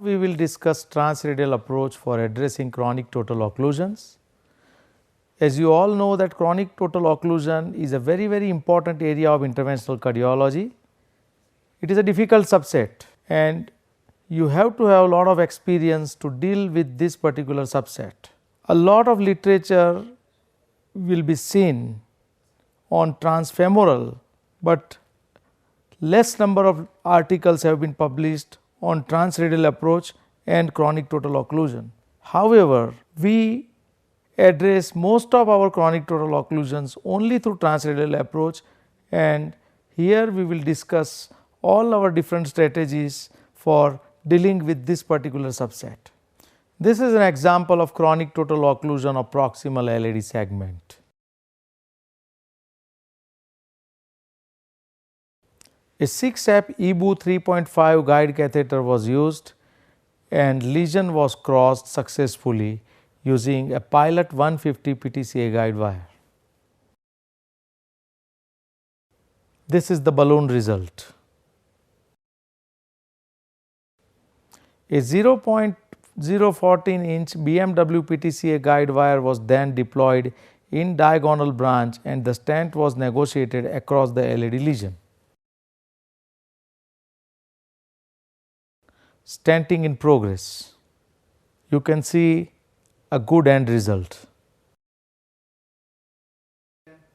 We will discuss transradial approach for addressing chronic total occlusions. As you all know that chronic total occlusion is a very important area of interventional cardiology. It is a difficult subset and you have to have a lot of experience to deal with this particular subset. A lot of literature will be seen on transfemoral, but less number of articles have been published on transradial approach and chronic total occlusion. However, we address most of our chronic total occlusions only through transradial approach, and here we will discuss all our different strategies for dealing with this particular subset. This is an example of chronic total occlusion of proximal LAD segment. A 6-step EBU 3.5 guide catheter was used and lesion was crossed successfully using a pilot 150 PTCA guide wire. This is the balloon result. A 0.014 inch BMW PTCA guide wire was then deployed in diagonal branch and the stent was negotiated across the LAD lesion. Stenting in progress. You can see a good end result.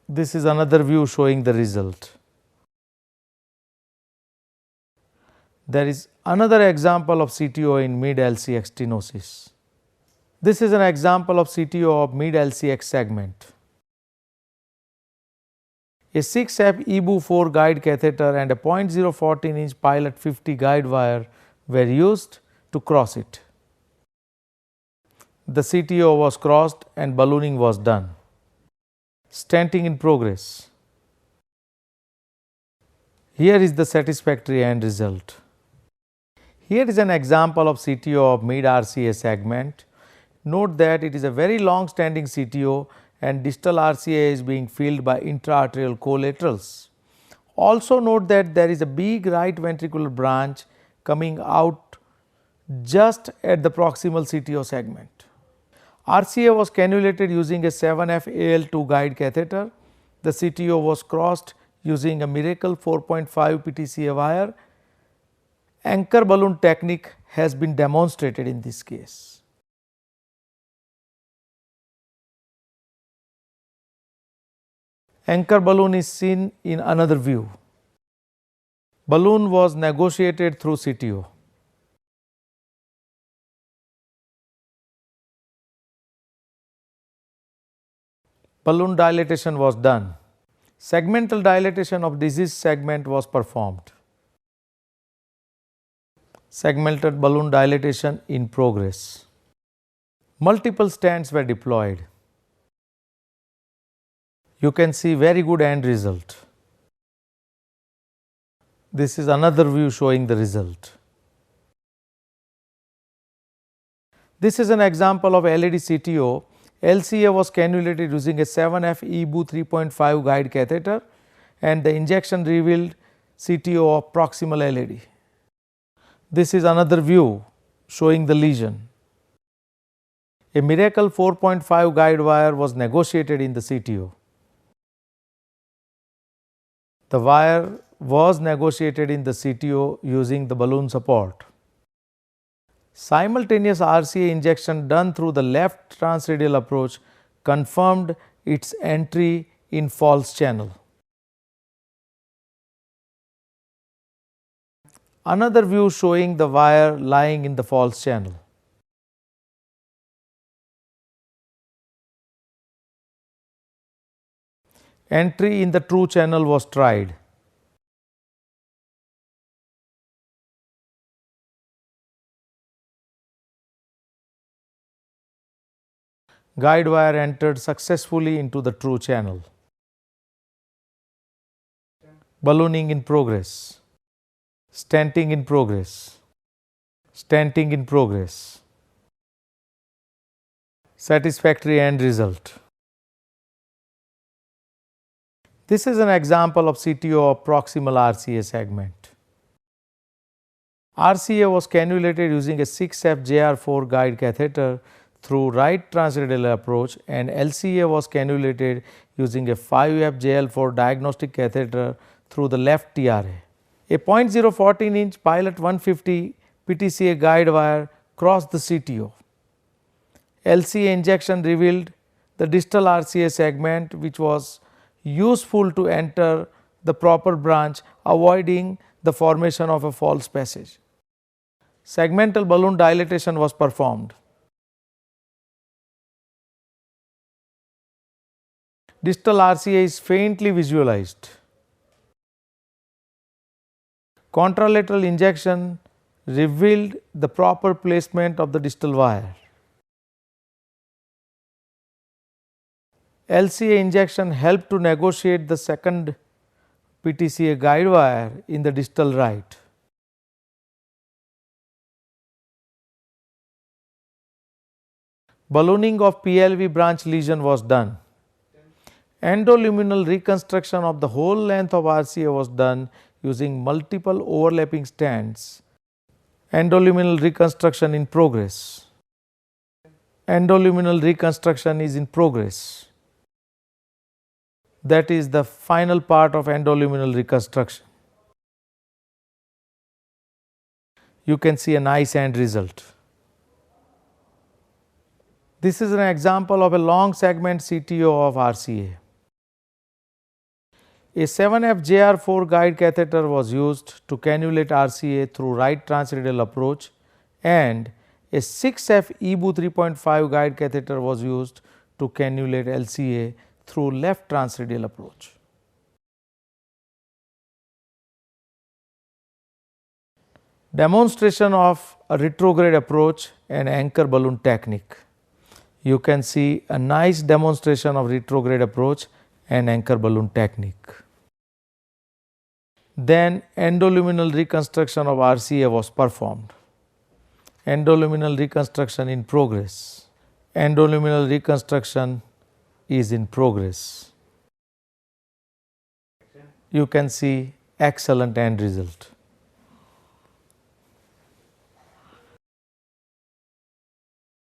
This is another view showing the result. There is another example of CTO in mid LCX stenosis. This is an example of CTO of mid LCX segment. A 6-step EBU 4 guide catheter and a 0.014 inch pilot 50 guide wire were used to cross it. The CTO was crossed and ballooning was done. Stenting in progress. Here is the satisfactory end result. Here is an example of CTO of mid RCA segment. Note that it is a very long standing CTO and distal RCA is being filled by intra-arterial collaterals. Also note that there is a big right ventricular branch coming out just at the proximal CTO segment. RCA was cannulated using a 7F AL2 guide catheter. The CTO was crossed using a miracle 4.5 PTCA wire. Anchor balloon technique has been demonstrated in this case. Anchor balloon is seen in another view. Balloon was negotiated through CTO. Balloon dilatation was done. Segmental dilatation of diseased segment was performed. Segmental balloon dilatation in progress. Multiple stents were deployed. You can see very good end result. This is another view showing the result. This is an example of LAD CTO. LCA was cannulated using a 7F EBU 3.5 guide catheter and the injection revealed CTO of proximal LAD. This is another view showing the lesion. A miracle 4.5 guide wire was negotiated in the CTO. The wire was negotiated in the CTO using the balloon support. Simultaneous RCA injection done through the left transradial approach confirmed its entry in false channel. Another view showing the wire lying in the false channel. Entry in the true channel was tried. Guide wire entered successfully into the true channel. Ballooning in progress. Stenting in progress. Stenting in progress. Satisfactory end result. This is an example of CTO of proximal RCA segment. RCA was cannulated using a 6F-JR4 guide catheter through right transradial approach, and LCA was cannulated using a 5F-JL4 diagnostic catheter through the left TRA. A 0.014 inch pilot 150 PTCA guide wire crossed the CTO. LCA injection revealed the distal RCA segment, which was useful to enter the proper branch, avoiding the formation of a false passage. Segmental balloon dilatation was performed. Distal RCA is faintly visualized. Contralateral injection revealed the proper placement of the distal wire. LCA injection helped to negotiate the second PTCA guide wire in the distal right. Ballooning of PLV branch lesion was done. Endoluminal reconstruction of the whole length of RCA was done using multiple overlapping stents. Endoluminal reconstruction in progress. Endoluminal reconstruction is in progress. That is the final part of endoluminal reconstruction. You can see a nice end result. This is an example of a long segment CTO of RCA. A 7F-JR4 guide catheter was used to cannulate RCA through right transradial approach, and a 6F-EBU 3.5 guide catheter was used to cannulate LCA through left transradial approach. Demonstration of a retrograde approach and anchor balloon technique. You can see a nice demonstration of retrograde approach and anchor balloon technique. Then endoluminal reconstruction of RCA was performed. Endoluminal reconstruction in progress. Endoluminal reconstruction is in progress. You can see excellent end result.